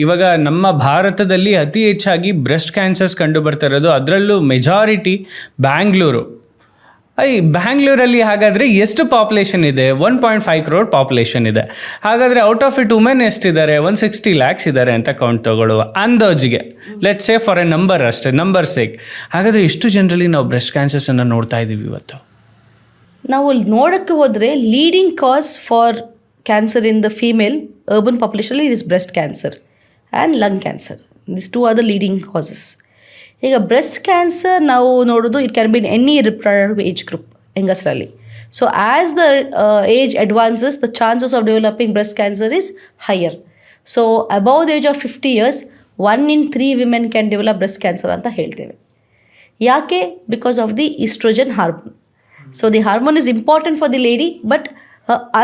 ಇವಾಗ ನಮ್ಮ ಭಾರತದಲ್ಲಿ ಅತಿ ಹೆಚ್ಚಾಗಿ ಬ್ರೆಸ್ಟ್ ಕ್ಯಾನ್ಸರ್ಸ್ ಕಂಡು ಬರ್ತಾ ಇರೋದು, ಅದರಲ್ಲೂ ಮೆಜಾರಿಟಿ ಬ್ಯಾಂಗ್ಳೂರು. ಬ್ಯಾಂಗ್ಳೂರಲ್ಲಿ ಹಾಗಾದರೆ ಎಷ್ಟು ಪಾಪ್ಯುಲೇಷನ್ ಇದೆ? 1.5 crore ಪಾಪ್ಯುಲೇಷನ್ ಇದೆ. ಹಾಗಾದರೆ ಔಟ್ ಆಫ್ ಇಟ್ ವುಮೆನ್ ಎಷ್ಟಿದ್ದಾರೆ? 160 lakhs ಇದ್ದಾರೆ ಅಂತ ಕೌಂಟ್ ತಗೊಳ್ಳುವ ಅಂದಾಜಿಗೆ. Let's say for a number ಅಷ್ಟೇ, ನಂಬರ್ ಸೇಕ್. ಹಾಗಾದರೆ ಎಷ್ಟು ಜನರಲ್ಲಿ ನಾವು ಬ್ರೆಸ್ಟ್ ಕ್ಯಾನ್ಸರ್ಸನ್ನು ನೋಡ್ತಾ ಇದ್ದೀವಿ ಇವತ್ತು? ನಾವು ನೋಡೋಕ್ಕೆ ಹೋದರೆ leading cause for cancer in the female urban population is breast cancer and lung cancer. These two are the leading causes. ಈಗ ಬ್ರೆಸ್ಟ್ ಕ್ಯಾನ್ಸರ್ ನಾವು ನೋಡೋದು, it can be in any reproductive age group ಹೆಂಗಸರಲ್ಲಿ. So as the age advances, the chances of developing breast cancer is higher. So above the age of 50 years 1 in 3 women can develop breast cancer ಅಂತ ಹೇಳ್ತೇವೆ. ಯಾಕೆ? Because of the oestrogen hormone. So the hormone is important for the lady, but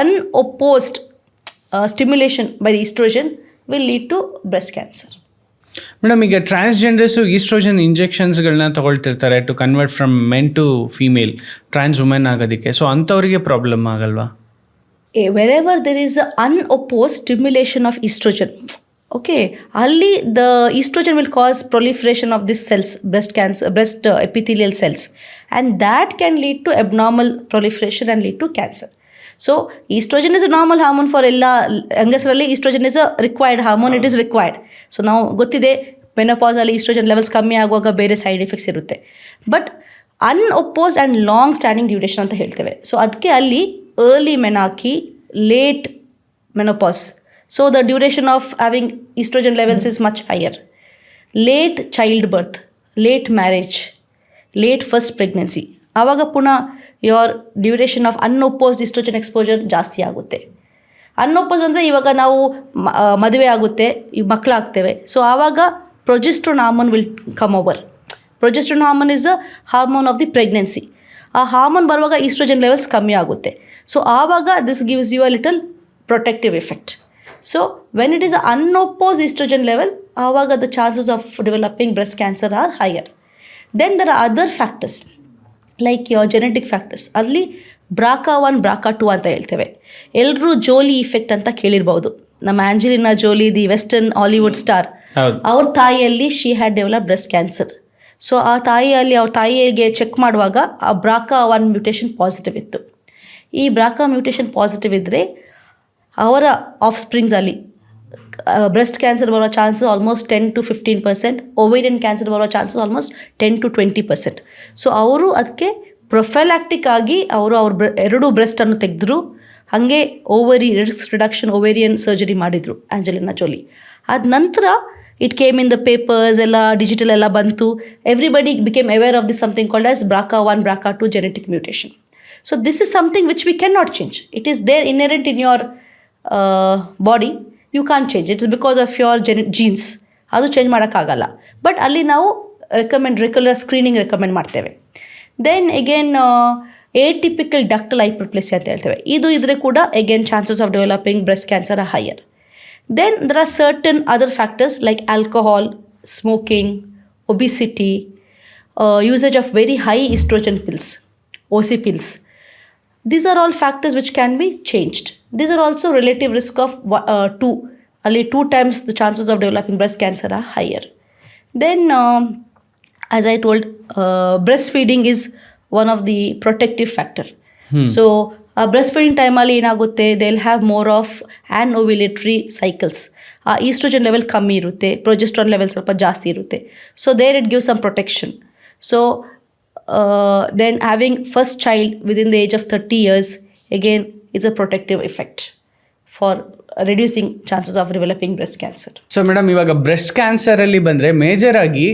unopposed stimulation by the estrogen will lead to breast cancer. Madam, ಈಗ transgenders oestrogen ಇಂಜೆಕ್ಷನ್ಸ್ಗಳನ್ನ ತಗೊಳ್ತಿರ್ತಾರೆ to convert from men to female, trans women ಆಗೋದಕ್ಕೆ. So ಅಂಥವ್ರಿಗೆ problem ಆಗಲ್ವಾ? Wherever there is unopposed stimulation of estrogen, okay, ಅಲ್ಲಿ the estrogen will cause proliferation of these cells, breast epithelial cells, and that can lead to abnormal proliferation and lead to cancer. So oestrogen is a normal hormone for ಎಲ್ಲ ಹೆಂಗಸರಲ್ಲಿ. Oestrogen is a required hormone, it is required. So ನಾವು ಗೊತ್ತಿದೆ, ಮೆನೋಪಾಸಲ್ಲಿ oestrogen levels ಕಮ್ಮಿ ಆಗುವಾಗ ಬೇರೆ side effects ಇರುತ್ತೆ. But unopposed and long standing duration ಅಂತ ಹೇಳ್ತೇವೆ. ಸೊ ಅದಕ್ಕೆ ಅಲ್ಲಿ ಅರ್ಲಿ ಮೆನಾಕಿ, late menopause. So the duration of having oestrogen levels is much higher. Late child birth, late marriage, late first pregnancy, ಆವಾಗ ಪುನಃ your duration of unopposed oestrogen exposure ಜಾಸ್ತಿ ಆಗುತ್ತೆ. Unopposed ಅಂದರೆ ಇವಾಗ ನಾವು ಮದುವೆ ಆಗುತ್ತೆ, ಈ ಮಕ್ಕಳಾಗ್ತೇವೆ. ಸೊ ಆವಾಗ progesterone hormone will come over. Progesterone hormone is a hormone of the pregnancy. ಆ ಹಾರ್ಮೋನ್ ಬರುವಾಗ ಈಸ್ಟ್ರೋಜನ್ ಲೆವೆಲ್ಸ್ ಕಮ್ಮಿ ಆಗುತ್ತೆ. ಸೊ ಆವಾಗ this gives you a little protective effect. So when it is a unopposed oestrogen level, ಆವಾಗ the chances of developing breast cancer are higher. Then there are other factors like your genetic factors. ಅಲ್ಲಿ BRCA1, BRCA2 ಅಂತ ಹೇಳ್ತೇವೆ. ಎಲ್ಲರೂ ಜೋಲಿ effect ಅಂತ ಕೇಳಿರ್ಬೋದು. ನಮ್ಮ Angelina Jolie, the western Hollywood star, ಅವ್ರ ತಾಯಿಯಲ್ಲಿ she had develop breast cancer. So ಆ ತಾಯಿಯಲ್ಲಿ ಅವ್ರ ತಾಯಿಗೆ ಚೆಕ್ ಮಾಡುವಾಗ ಆ BRCA1 ಮ್ಯೂಟೇಷನ್ ಪಾಸಿಟಿವ್ ಇತ್ತು. ಈ BRCA ಮ್ಯೂಟೇಷನ್ ಪಾಸಿಟಿವ್ ಇದ್ದರೆ ಅವರ ಆಫ್ ಸ್ಪ್ರಿಂಗ್ಸಲ್ಲಿ ಬ್ರೆಸ್ಟ್ ಕ್ಯಾನ್ಸರ್ ಬರೋ chances almost 10 to 15%, ovarian cancer ಬರೋ ಚಾನ್ಸಸ್ ಆಲ್ಮೋಸ್ಟ್ 10 to 20%. ಸೊ ಅವರು ಅದಕ್ಕೆ ಪ್ರೊಫೈಲಾಕ್ಟಿಕ್ ಆಗಿ ಅವರು ಎರಡು ಬ್ರೆಸ್ಟನ್ನು ತೆಗೆದ್ರು. ಹಾಗೆ ರಿಡಕ್ಷನ್ ಓವೇರಿಯನ್ ಸರ್ಜರಿ ಮಾಡಿದರು ಆಂಜಲಿನಾ ಜೋಲಿ. ಆದ ನಂತರ it came in the papers, ಎಲ್ಲ ಡಿಜಿಟಲ್ ಎಲ್ಲ ಬಂತು. Everybody became aware of this something called as BRCA1, BRCA2 genetic mutation. So this is something which we cannot change. It is there inherent in your body. You can change. It's because of your genes. ಅದು change ಮಾಡೋಕ್ಕಾಗಲ್ಲ. But ಅಲ್ಲಿ ನಾವು regular screening recommend ಮಾಡ್ತೇವೆ. Then again atypical ductal hyperplasia ಅಂತ ಹೇಳ್ತೇವೆ. ಇದು ಇದ್ರೆ ಕೂಡ again chances of developing breast cancer are higher. Then there are certain other factors like alcohol, smoking, obesity, usage of very high oestrogen pills, OC pills. These are all factors which can be changed. These are also relative risk of 2. Only 2 times the chances of developing breast cancer are higher. Then, as I told, breastfeeding is one of the protective factor. So, breastfeeding time ಅಲ್ಲಿ ಏನಾಗುತ್ತೆ, they'll have more of anovulatory cycles. Estrogen level ಕಮ್ಮಿ ಇರುತ್ತೆ, progesterone level ಸ್ವಲ್ಪ ಜಾಸ್ತಿ ಇರುತ್ತೆ. So, there it gives some protection. So, then having first child within the age of 30 years again is a protective effect for reducing chances of developing breast cancer. So madam, ಇವಾಗ breast ಕ್ಯಾನ್ಸರಲ್ಲಿ ಬಂದರೆ major ಆಗಿ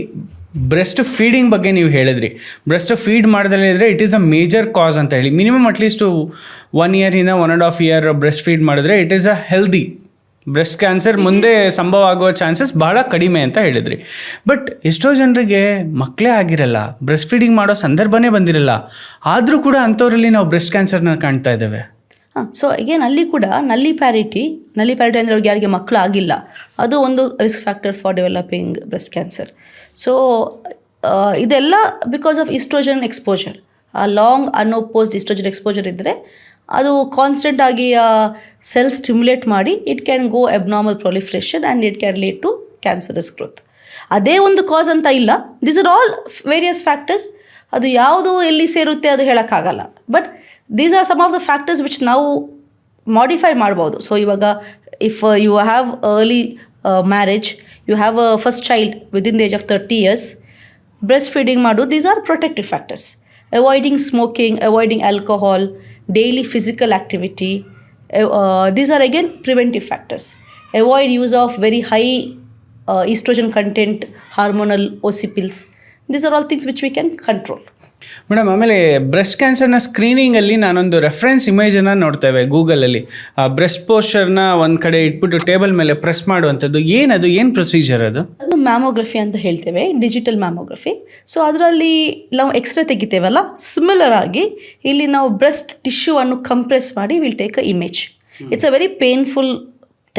breast feeding ಬಗ್ಗೆ ನೀವು ಹೇಳಿದ್ರಿ. Breast feed ಮಾಡ್ದಲೇ ಇದ್ದರೆ it is a major cause ಅಂತ ಹೇಳಿ. Minimum at least 1 year 1.5 year breast feed ಮಾಡಿದ್ರೆ it is a healthy. Breast cancer ಮುಂದೆ ಸಂಭವ ಆಗುವ ಚಾನ್ಸಸ್ ಭಾಳ ಕಡಿಮೆ ಅಂತ ಹೇಳಿದ್ರಿ. ಬಟ್ ಎಷ್ಟೋ ಜನರಿಗೆ ಮಕ್ಕಳೇ ಆಗಿರಲ್ಲ, ಬ್ರೆಸ್ಟ್ ಫೀಡಿಂಗ್ ಮಾಡೋ ಸಂದರ್ಭನೇ ಬಂದಿರಲ್ಲ, ಆದರೂ ಕೂಡ ಅಂಥವರಲ್ಲಿ ನಾವು ಬ್ರೆಸ್ಟ್ ಕ್ಯಾನ್ಸರ್ನ ಕಾಣ್ತಾ ಇದ್ದೇವೆ. ಸೊ ಅಗೇನ್ ಅಲ್ಲಿ ಕೂಡ ನಲ್ಲಿ ಪ್ಯಾರಿಟಿ ಅಂದರೆ ಅವ್ರಿಗೆ ಯಾರಿಗೆ ಮಕ್ಕಳು ಆಗಿಲ್ಲ, ಅದು ಒಂದು risk factor for developing breast cancer. So ಇದೆಲ್ಲ ಬಿಕಾಸ್ ಆಫ್ ಈಸ್ಟ್ರೋಜನ್ ಎಕ್ಸ್ಪೋಜರ್. ಆ ಲಾಂಗ್ ಅನ್ಒಪೋಸ್ಡ್ ಈಸ್ಟ್ರೋಜನ್ ಎಕ್ಸ್ಪೋಜರ್ ಇದ್ದರೆ ಅದು ಕಾನ್ಸ್ಟೆಂಟ್ ಆಗಿ ಸೆಲ್ ಸ್ಟಿಮ್ಯುಲೇಟ್ ಮಾಡಿ it can go abnormal proliferation and it can lead to cancerous growth. ಅದೇ ಒಂದು ಕಾಸ್ ಅಂತ ಇಲ್ಲ, these are all various factors. ಅದು ಯಾವುದು ಎಲ್ಲಿ ಸೇರುತ್ತೆ ಅದು ಹೇಳೋಕ್ಕಾಗಲ್ಲ. But these are some of the factors which ನಾವು ಮಾಡಿಫೈ ಮಾಡ್ಬೋದು. ಸೊ ಇವಾಗ if you have early marriage, you have a first child within the age of 30 years, breast feeding ಮಾಡೋದು, these are protective factors. Avoiding smoking, avoiding alcohol, daily physical activity, these are again preventive factors. Avoid use of very high estrogen content hormonal OC pills. These are all things which we can control. Madam, ಆಮೇಲೆ breast ಕ್ಯಾನ್ಸರ್ನ ಸ್ಕ್ರೀನಿಂಗಲ್ಲಿ ನಾನೊಂದು reference ಇಮೇಜನ್ನು ನೋಡ್ತೇವೆ ಗೂಗಲಲ್ಲಿ. Breast ಪೋಸ್ಚರ್ನ ಒಂದು ಕಡೆ ಇಟ್ಬಿಟ್ಟು table ಮೇಲೆ press ಮಾಡುವಂಥದ್ದು, ಏನು ಪ್ರೊಸೀಜರ್ ಅದು? ಅದು ಮ್ಯಾಮೋಗ್ರಫಿ ಅಂತ ಹೇಳ್ತೇವೆ, ಡಿಜಿಟಲ್ ಮ್ಯಾಮೋಗ್ರಫಿ. ಸೊ ಅದರಲ್ಲಿ ನಾವು ಎಕ್ಸ್ರೇ ತೆಗಿತೇವಲ್ಲ, ಸಿಮಿಲರ್ ಆಗಿ ಇಲ್ಲಿ ನಾವು ಬ್ರೆಸ್ಟ್ ಟಿಶ್ಯೂವನ್ನು ಕಂಪ್ರೆಸ್ ಮಾಡಿ will take a image. It's a very painful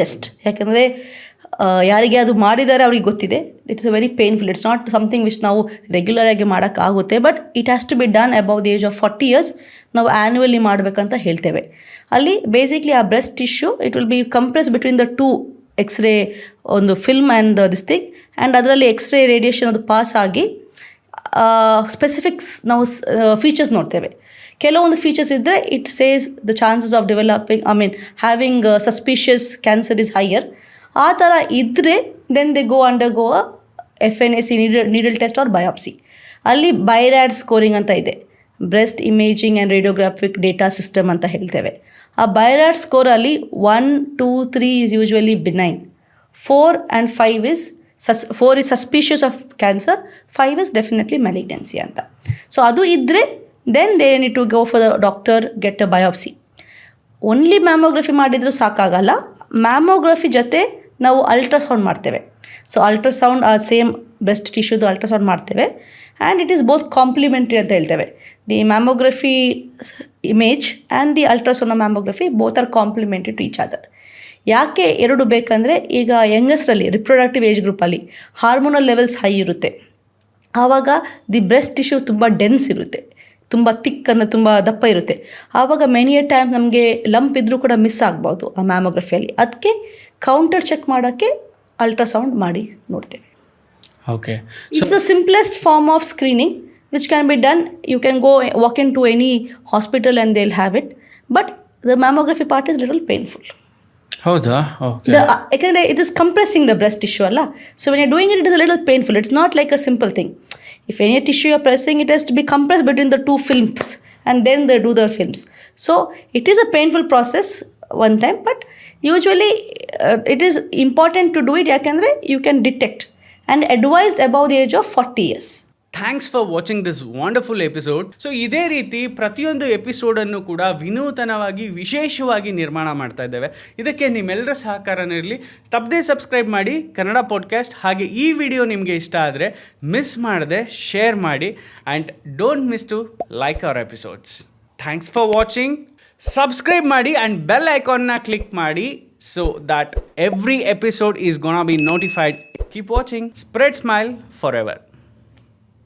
test. ಯಾಕಂದರೆ ಯಾರಿಗೆ ಅದು ಮಾಡಿದ್ದಾರೆ ಅವ್ರಿಗೆ ಗೊತ್ತಿದೆ. It's a very painful. It's not something which ನಾವು ರೆಗ್ಯುಲರಾಗಿ ಮಾಡೋಕ್ಕಾಗುತ್ತೆ. But it has to be done above the age of 40 years. ನಾವು ಆ್ಯನ್ಯುವಲಿ ಮಾಡಬೇಕಂತ ಹೇಳ್ತೇವೆ. ಅಲ್ಲಿ ಬೇಸಿಕ್ಲಿ ಆ breast tissue it will be compress between the two x ray, ಒಂದು film and this thing, and ಅದರಲ್ಲಿ ಎಕ್ಸ್ರೇ ರೇಡಿಯೇಷನ್ ಅದು ಪಾಸ್ ಆಗಿ specifics ನಾವು ಫೀಚರ್ಸ್ ನೋಡ್ತೇವೆ. ಕೆಲವೊಂದು ಫೀಚರ್ಸ್ ಇದ್ದರೆ it says the chances of developing having suspicious cancer is higher. ಆ ಥರ ಇದ್ದರೆ then they go undergo FNAC needle test or biopsy. ಅಲ್ಲಿ ಬೈರ್ಯಾಡ್ ಸ್ಕೋರಿಂಗ್ ಅಂತ ಇದೆ, breast imaging and radiographic data system ಅಂತ ಹೇಳ್ತೇವೆ. ಆ ಬೈರ್ಯಾಡ್ ಸ್ಕೋರಲ್ಲಿ 1, 2, 3 is usually benign, 4 and 5 is 4 is suspicious of cancer, 5 is definitely malignancy ಅಂತ. ಸೊ ಅದು ಇದ್ದರೆ then they need to go for the doctor, get a biopsy. Only mammography ಮಾಡಿದರೂ ಸಾಕಾಗಲ್ಲ. ಮ್ಯಾಮೋಗ್ರಫಿ ಜೊತೆ ನಾವು ಅಲ್ಟ್ರಾಸೌಂಡ್ ಮಾಡ್ತೇವೆ. ಸೊ ಅಲ್ಟ್ರಾಸೌಂಡ್ ಸೇಮ್ ಬ್ರೆಸ್ಟ್ ಟಿಶ್ಯೂದು ಅಲ್ಟ್ರಾಸೌಂಡ್ ಮಾಡ್ತೇವೆ, and it is both complementary ಅಂತ ಹೇಳ್ತೇವೆ. The mammography image and the ultrasound mammography both are complementary to each other. ಯಾಕೆ ಎರಡು ಬೇಕಂದರೆ, ಈಗ ಯಂಗಸ್ಟ್ರಲ್ಲಿ ರಿಪ್ರೊಡಕ್ಟಿವ್ ಏಜ್ ಗ್ರೂಪಲ್ಲಿ ಹಾರ್ಮೋನಲ್ ಲೆವೆಲ್ಸ್ ಹೈ ಇರುತ್ತೆ. ಆವಾಗ ದಿ ಬ್ರೆಸ್ಟ್ ಟಿಶ್ಯೂ ತುಂಬ ಡೆನ್ಸ್ ಇರುತ್ತೆ, ತುಂಬ ತಿಕ್ ಅಂದರೆ ತುಂಬ ದಪ್ಪ ಇರುತ್ತೆ. ಆವಾಗ ಮೆನಿ ಎ ಟೈಮ್ ನಮಗೆ ಲಂಪ್ ಇದ್ದರೂ ಕೂಡ ಮಿಸ್ ಆಗ್ಬೋದು ಆ ಮ್ಯಾಮೋಗ್ರಫಿಯಲ್ಲಿ. ಅದಕ್ಕೆ ಕೌಂಟರ್ ಚೆಕ್ ಮಾಡೋಕ್ಕೆ ಅಲ್ಟ್ರಾಸೌಂಡ್ ಮಾಡಿ ನೋಡ್ತೇವೆ. Okay, it's the simplest form of screening which can be done. You can go walk in to any hospital and they will have it. But the mammography part is little painful. ಹೌದಾ? Okay. ಯಾಕಂದರೆ it is compressing the breast tissue ಅಲ್ಲ. So when you doing it is a little painful. It's not like a simple thing. If any tissue you are pressing, it has to be compressed between the two films and then they do the films. So it is a painful process one time, but usually it is important to do it yakandre you can detect, and advised above the age of 40 years. Thanks for watching this wonderful episode. So ಇದೇ ರೀತಿ ಪ್ರತಿಯೊಂದು ಎಪಿಸೋಡನ್ನು ಕೂಡ ವಿನೂತನವಾಗಿ ವಿಶೇಷವಾಗಿ ನಿರ್ಮಾಣ ಮಾಡ್ತಾ ಇದ್ದೇವೆ. ಇದಕ್ಕೆ ನಿಮ್ಮೆಲ್ಲರ ಸಹಕಾರನೂ ಇರಲಿ. ತಪ್ಪದೇ ಸಬ್ಸ್ಕ್ರೈಬ್ ಮಾಡಿ ಕನ್ನಡ ಪಾಡ್ಕಾಸ್ಟ್. ಹಾಗೆ ಈ ವಿಡಿಯೋ ನಿಮಗೆ ಇಷ್ಟ ಆದರೆ ಮಿಸ್ ಮಾಡದೆ ಶೇರ್ ಮಾಡಿ, and don't miss to like our episodes. Thanks for watching. Subscribe ಮಾಡಿ ಆ್ಯಂಡ್ ಬೆಲ್ ಐಕಾನ್ನ ಕ್ಲಿಕ್ ಮಾಡಿ so that every episode is gonna be notified. Keep watching. Spread smile forever.